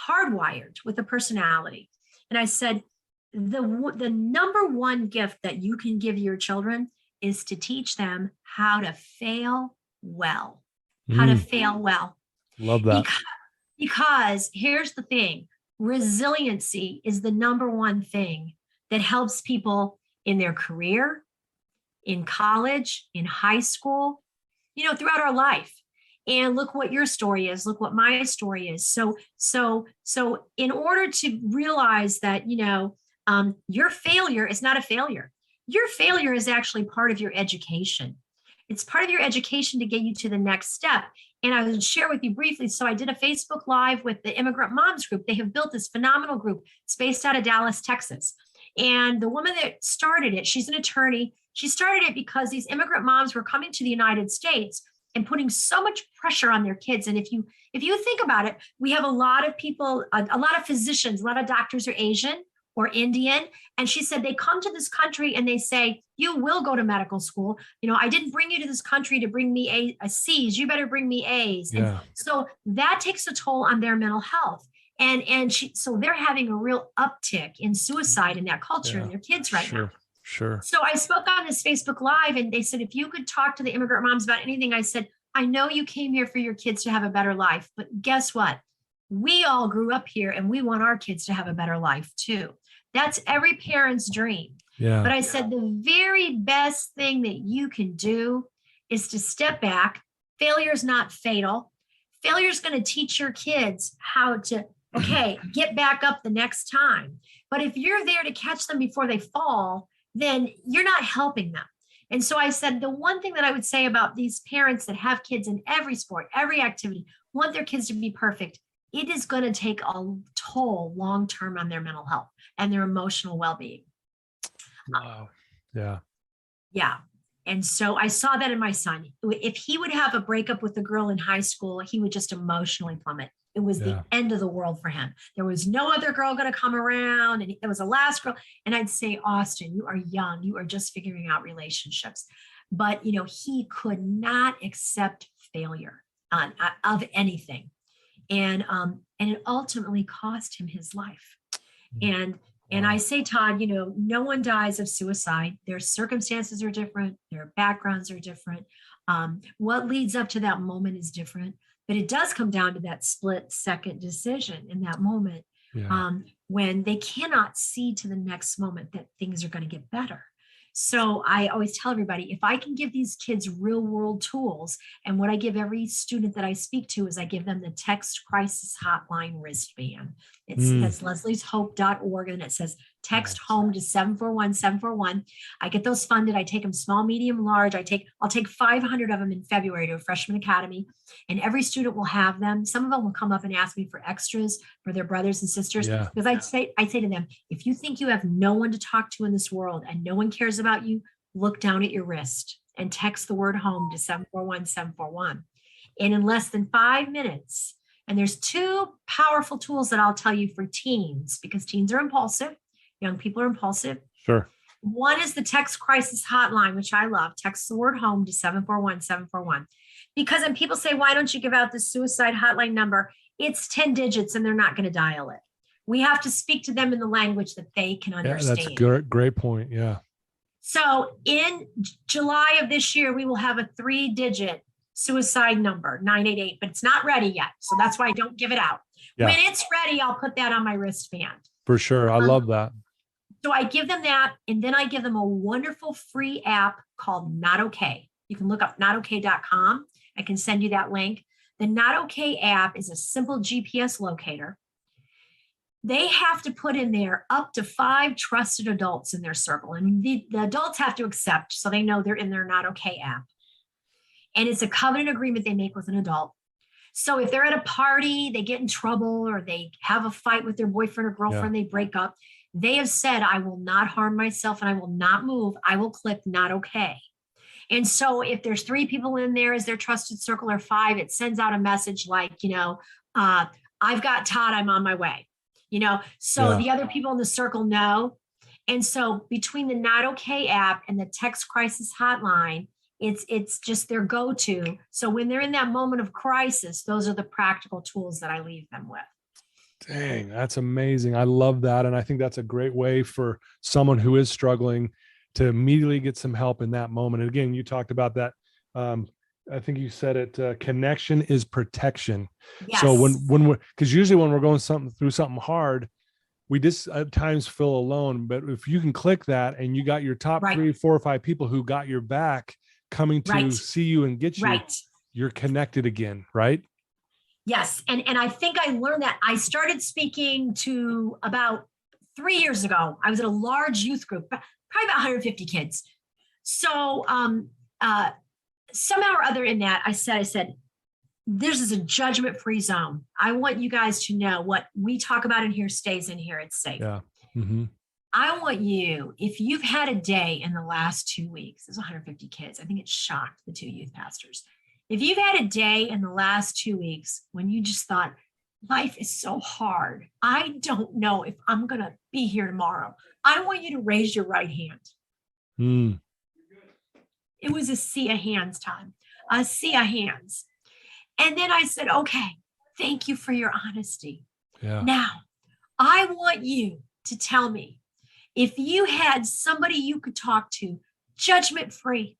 hardwired with a personality. And I said, the number one gift that you can give your children is to teach them how to fail well. How to fail well. Love that. Because here's the thing, resiliency is the number one thing that helps people in their career, in college, in high school, throughout our life. And look what your story is. Look what my story is. So in order to realize that, your failure is not a failure. Your failure is actually part of your education. It's part of your education to get you to the next step. And I will share with you briefly. So I did a Facebook Live with the Immigrant Moms group. They have built this phenomenal group. It's based out of Dallas, Texas. And the woman that started it, she's an attorney. She started it because these immigrant moms were coming to the United States and putting so much pressure on their kids. And if you think about it, we have a lot of people, a lot of physicians, a lot of doctors are Asian or Indian. And she said, they come to this country and they say, you will go to medical school. I didn't bring you to this country to bring me a C's. You better bring me A's. Yeah. And so that takes a toll on their mental health. So they're having a real uptick in suicide in that culture and their kids right now. Sure. So I spoke on this Facebook Live and they said, if you could talk to the immigrant moms about anything, I said, I know you came here for your kids to have a better life, but guess what? We all grew up here and we want our kids to have a better life too. That's every parent's dream. Yeah. But I said, the very best thing that you can do is to step back. Failure is not fatal. Failure is going to teach your kids how to, get back up the next time. But if you're there to catch them before they fall, then you're not helping them. And so I said, the one thing that I would say about these parents that have kids in every sport, every activity, want their kids to be perfect, it is going to take a toll long-term on their mental health and their emotional well-being. Wow. Yeah. Yeah. And so I saw that in my son. If he would have a breakup with a girl in high school, he would just emotionally plummet. It was the end of the world for him. There was no other girl going to come around. And it was the last girl. And I'd say, Austin, you are young. You are just figuring out relationships. But, he could not accept failure of anything. And it ultimately cost him his life. And I say, Todd, no one dies of suicide. Their circumstances are different. Their backgrounds are different. What leads up to that moment is different. But it does come down to that split-second decision in that moment when they cannot see to the next moment that things are going to get better. So I always tell everybody, if I can give these kids real world tools, and what I give every student that I speak to is I give them the Text Crisis Hotline wristband. It's leslieshope.org, and it says text home to 741-741. I get those funded. I take them small, medium, large. I'll take 500 of them in February to a freshman academy, and every student will have them. Some of them will come up and ask me for extras for their brothers and sisters, because I say to them, if you think you have no one to talk to in this world and no one cares about you, look down at your wrist and text the word home to 741-741. And in less than 5 minutes, and there's two powerful tools that I'll tell you for teens, because teens are impulsive. Young people are impulsive. Sure. One is the Text Crisis Hotline, which I love. Text the word home to 741-741. Because when people say, why don't you give out the suicide hotline number? It's 10 digits and they're not going to dial it. We have to speak to them in the language that they can understand. Yeah, that's a great point. Yeah. So in July of this year, we will have a 3-digit suicide number, 988, but it's not ready yet. So that's why I don't give it out. Yeah. When it's ready, I'll put that on my wristband. For sure. I love that. So I give them that, and then I give them a wonderful free app called Not Okay. You can look up notokay.com. I can send you that link. The Not Okay app is a simple GPS locator. They have to put in there up to 5 trusted adults in their circle. And the adults have to accept, so they know they're in their Not Okay app. And it's a covenant agreement they make with an adult. So if they're at a party, they get in trouble, or they have a fight with their boyfriend or girlfriend, they break up. They have said, I will not harm myself and I will not move. I will click Not Okay. And so if there's 3 people in there as their trusted circle, or 5, it sends out a message like, I've got Todd, I'm on my way. So the other people in the circle know. And so between the Not Okay app and the text crisis hotline, it's just their go-to. So when they're in that moment of crisis, those are the practical tools that I leave them with. Dang, that's amazing. I love that. And I think that's a great way for someone who is struggling to immediately get some help in that moment. And again, you talked about that. I think you said it, connection is protection. Yes. So when we're, because usually when we're going through something hard, we just at times feel alone. But if you can click that and you got your top 3, 4, or 5 people who got your back coming to see you and get you, you're connected again, right? Yes. And I think I learned that. I started speaking to about 3 years ago. I was at a large youth group, probably about 150 kids. So somehow or other in that, I said, this is a judgment-free zone. I want you guys to know what we talk about in here stays in here. It's safe. Yeah. Mm-hmm. I want you, if you've had a day in the last 2 weeks, there's 150 kids. I think it shocked the 2 youth pastors. If you've had a day in the last 2 weeks when you just thought, life is so hard, I don't know if I'm going to be here tomorrow, I want you to raise your right hand. Mm. It was a sea of hands time, a sea of hands. And then I said, okay, thank you for your honesty. Yeah. Now, I want you to tell me if you had somebody you could talk to, judgment-free,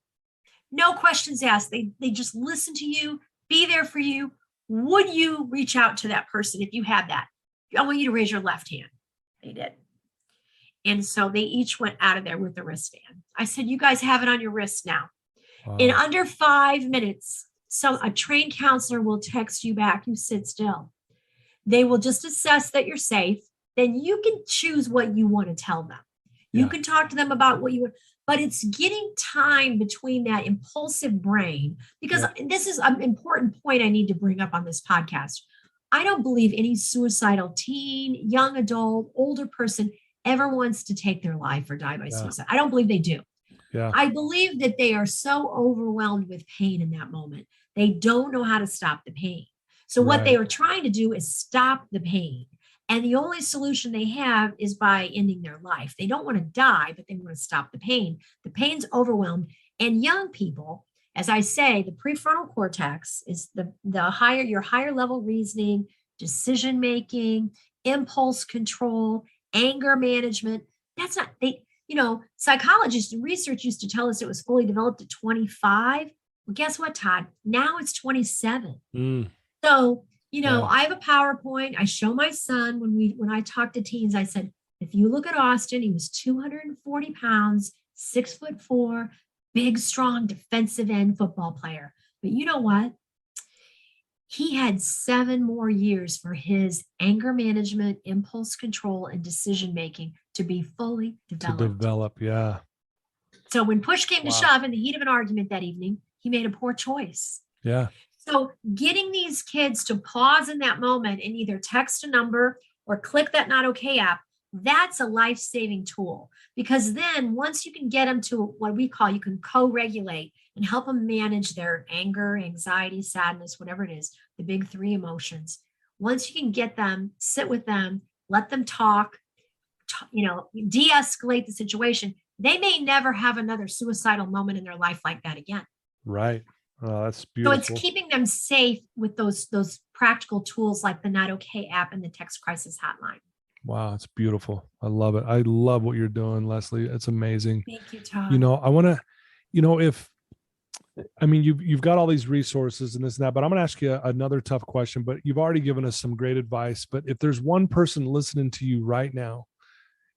no questions asked. They just listen to you, be there for you. Would you reach out to that person if you had that? I want you to raise your left hand. They did. And so they each went out of there with the wristband. I said, you guys have it on your wrist now. Wow. In under 5 minutes, a trained counselor will text you back. You sit still. They will just assess that you're safe. Then you can choose what you want to tell them. You can talk to them about what you want. But it's getting time between that impulsive brain, because this is an important point I need to bring up on this podcast. I don't believe any suicidal teen, young adult, older person ever wants to take their life or die by suicide. I don't believe they do. Yeah. I believe that they are so overwhelmed with pain in that moment. They don't know how to stop the pain. So what they are trying to do is stop the pain. And the only solution they have is by ending their life. They don't want to die, but they want to stop the pain. The pain's overwhelmed. And young people, as I say, the prefrontal cortex is your higher level reasoning, decision-making, impulse control, anger management. That's not, psychologists and research used to tell us it was fully developed at 25. Well, guess what, Todd? Now it's 27. Mm. So, I have a PowerPoint. I show my son when I talk to teens, I said, if you look at Austin, he was 240 pounds, 6'4", big, strong defensive end football player. But you know what? He had 7 more years for his anger management, impulse control, and decision-making to be fully developed. To develop, yeah. So when push came to shove in the heat of an argument that evening, he made a poor choice. Yeah. So getting these kids to pause in that moment and either text a number or click that Not Okay app, that's a life-saving tool. Because then once you can get them to what we call, you can co-regulate and help them manage their anger, anxiety, sadness, whatever it is, the big 3 emotions. Once you can get them, sit with them, let them talk, de-escalate the situation, they may never have another suicidal moment in their life like that again. Right. Oh, that's beautiful. So it's keeping them safe with those practical tools like the Not Okay app and the text crisis hotline. Wow, it's beautiful. I love it. I love what you're doing, Leslie. It's amazing. Thank you, Todd. I want to, if you've got all these resources and this and that, but I'm going to ask you another tough question, but you've already given us some great advice. But if there's one person listening to you right now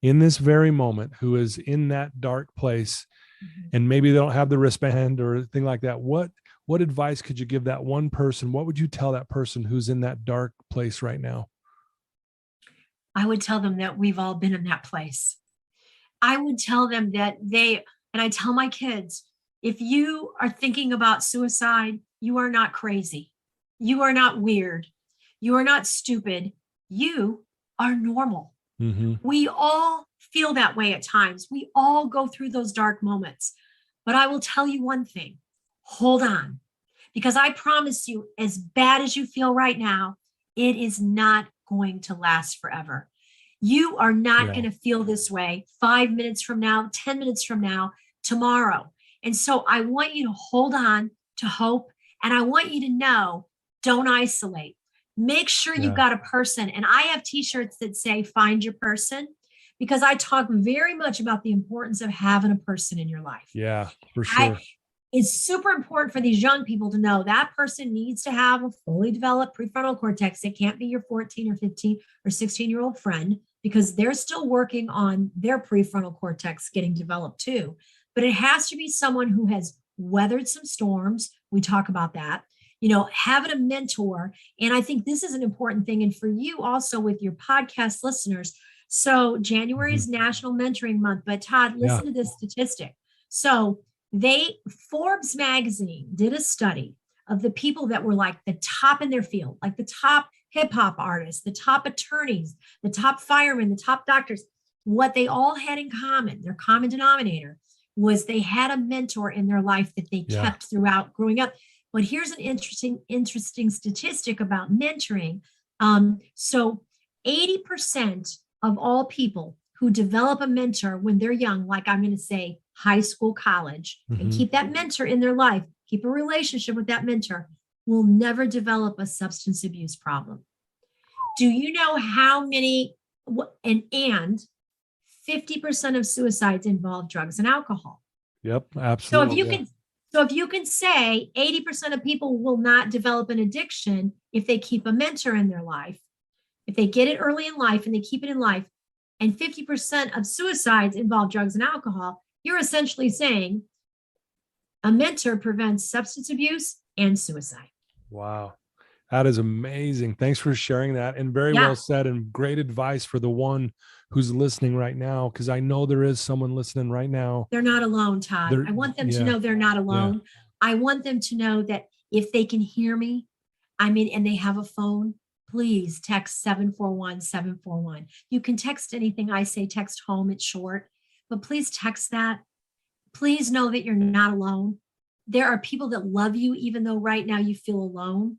in this very moment who is in that dark place, and maybe they don't have the wristband or thing like that, what advice could you give that one person? What would you tell that person who's in that dark place right now? I would tell them that we've all been in that place. I would tell them that and I tell my kids, if you are thinking about suicide, you are not crazy. You are not weird. You are not stupid. You are normal. Mm-hmm. We all feel that way at times. We all go through those dark moments. But I will tell you one thing, hold on, because I promise you, as bad as you feel right now, it is not going to last forever. You are not going to feel this way 5 minutes from now, 10 minutes from now, tomorrow. And so I want you to hold on to hope. And I want you to know, don't isolate. Make sure you've got a person. And I have t-shirts that say, find your person, because I talk very much about the importance of having a person in your life. Yeah, for sure. It's super important for these young people to know that person needs to have a fully developed prefrontal cortex. It can't be your 14 or 15 or 16-year-old friend, because they're still working on their prefrontal cortex getting developed too. But it has to be someone who has weathered some storms. We talk about that, having a mentor. And I think this is an important thing. And for you also with your podcast listeners. So January is National Mentoring Month, but Todd, listen to this statistic. So Forbes magazine did a study of the people that were like the top in their field, like the top hip hop artists, the top attorneys, the top firemen, the top doctors. What they all had in common, their common denominator, was they had a mentor in their life that they kept throughout growing up. But here's an interesting statistic about mentoring. So 80% of all people who develop a mentor when they're young, like I'm going to say high school, college, and keep that mentor in their life, keep a relationship with that mentor, will never develop a substance abuse problem. Do you know how many, and 50% of suicides involve drugs and alcohol? Yep, absolutely. So if you can say 80% of people will not develop an addiction if they keep a mentor in their life, if they get it early in life and they keep it in life, and 50% of suicides involve drugs and alcohol, you're essentially saying a mentor prevents substance abuse and suicide. Wow. That is amazing. Thanks for sharing that. And very well said, and great advice for the one who's listening right now, because I know there is someone listening right now. They're not alone, Todd. I want them to know they're not alone. Yeah. I want them to know that if they can hear me, and they have a phone, please text 741-741. You can text anything I say, text home, it's short, but please text that. Please know that you're not alone. There are people that love you, even though right now you feel alone.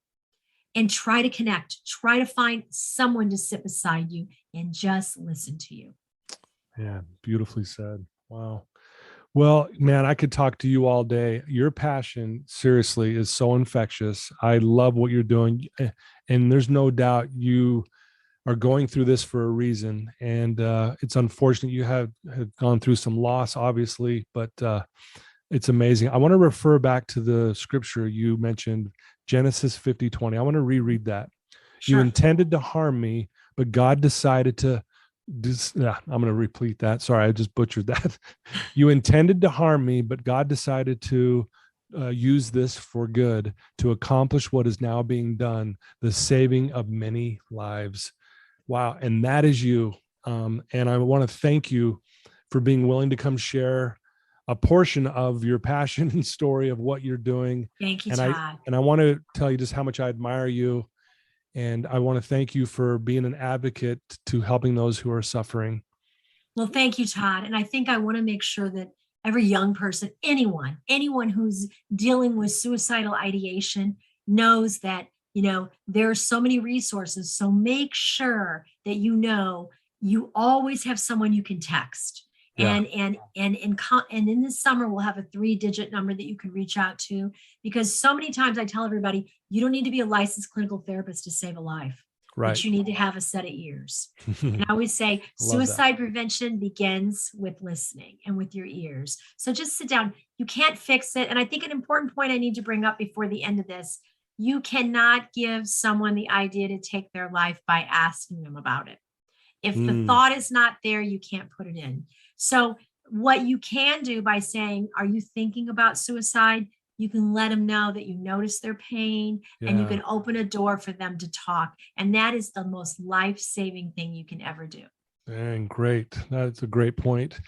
And try to connect, try to find someone to sit beside you and just listen to you. Yeah, beautifully said. Wow. Well, man, I could talk to you all day. Your passion, seriously, is so infectious. I love what you're doing. And there's no doubt you are going through this for a reason. And it's unfortunate you have gone through some loss, obviously, but it's amazing. I want to refer back to the scripture you mentioned, Genesis 50:20. I want to reread that. Sure. You intended to harm me, but God decided to I'm going to repeat that. Sorry, I just butchered that. You intended to harm me, but God decided to use this for good, to accomplish what is now being done, the saving of many lives. Wow. And that is you. And I want to thank you for being willing to come share a portion of your passion and story of what you're doing. Thank you, Todd. I want to tell you just how much I admire you. And I want to thank you for being an advocate to helping those who are suffering. Well, thank you, Todd. And I think I want to make sure that every young person, anyone who's dealing with suicidal ideation knows that, there are so many resources. So make sure that you always have someone you can text. Yeah. And in this summer, we'll have a 3-digit number that you can reach out to, because so many times I tell everybody, you don't need to be a licensed clinical therapist to save a life. Right. But you need to have a set of ears. And I always say suicide prevention begins with listening and with your ears. So just sit down. You can't fix it. And I think an important point I need to bring up before the end of this, you cannot give someone the idea to take their life by asking them about it. If the thought is not there, you can't put it in. So what you can do by saying, are you thinking about suicide? You can let them know that you notice their pain, and you can open a door for them to talk. And that is the most life-saving thing you can ever do. Dang, great. That's a great point.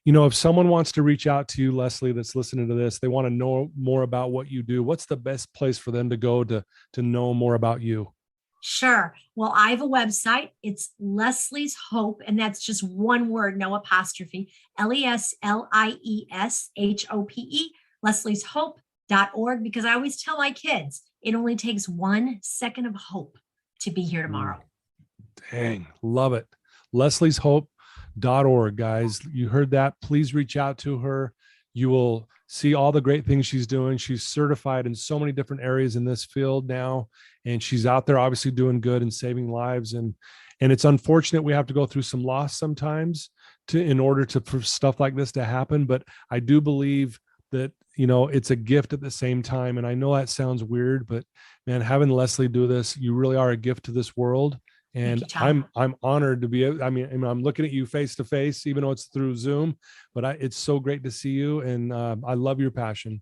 You know, if someone wants to reach out to you, Leslie, that's listening to this, they want to know more about what you do, what's the best place for them to go to know more about you? Sure. Well, I have a website. It's Leslie's Hope, and that's just one word, no apostrophe, LESLIESHOPE, Leslie's Hope.org, because I always tell my kids, it only takes 1 second of hope to be here tomorrow. Dang, love it. Leslie's Hope.org, guys. You heard that. Please reach out to her. You will see all the great things she's doing. She's certified in so many different areas in this field now, and she's out there obviously doing good and saving lives. And it's unfortunate we have to go through some loss sometimes in order for stuff like this to happen. But I do believe that, you know, it's a gift at the same time. And I know that sounds weird, but man, having Leslie do this, you really are a gift to this world. And I'm honored to be, I mean, I'm looking at you face to face, even though it's through Zoom, but it's so great to see you. And I love your passion.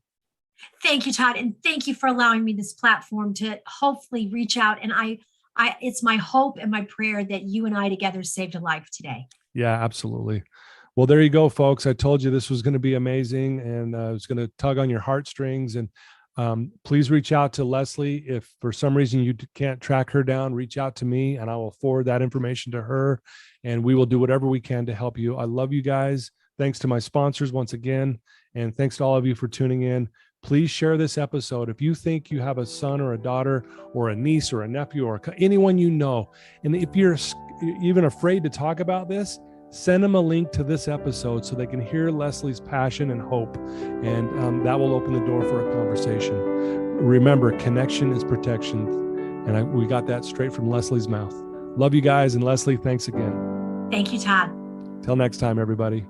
Thank you, Todd. And thank you for allowing me this platform to hopefully reach out. And it's my hope and my prayer that you and I together saved a life today. Yeah, absolutely. Well, there you go, folks. I told you this was going to be amazing, and it's going to tug on your heartstrings. And please reach out to Leslie. If for some reason you can't track her down, reach out to me and I will forward that information to her, and we will do whatever we can to help you. I love you guys. Thanks to my sponsors once again. And thanks to all of you for tuning in. Please share this episode. If you think you have a son or a daughter or a niece or a nephew or anyone you know, and if you're even afraid to talk about this, send them a link to this episode so they can hear Leslie's passion and hope. And that will open the door for a conversation. Remember, connection is protection. And we got that straight from Leslie's mouth. Love you guys. And Leslie, thanks again. Thank you, Todd. Till next time, everybody.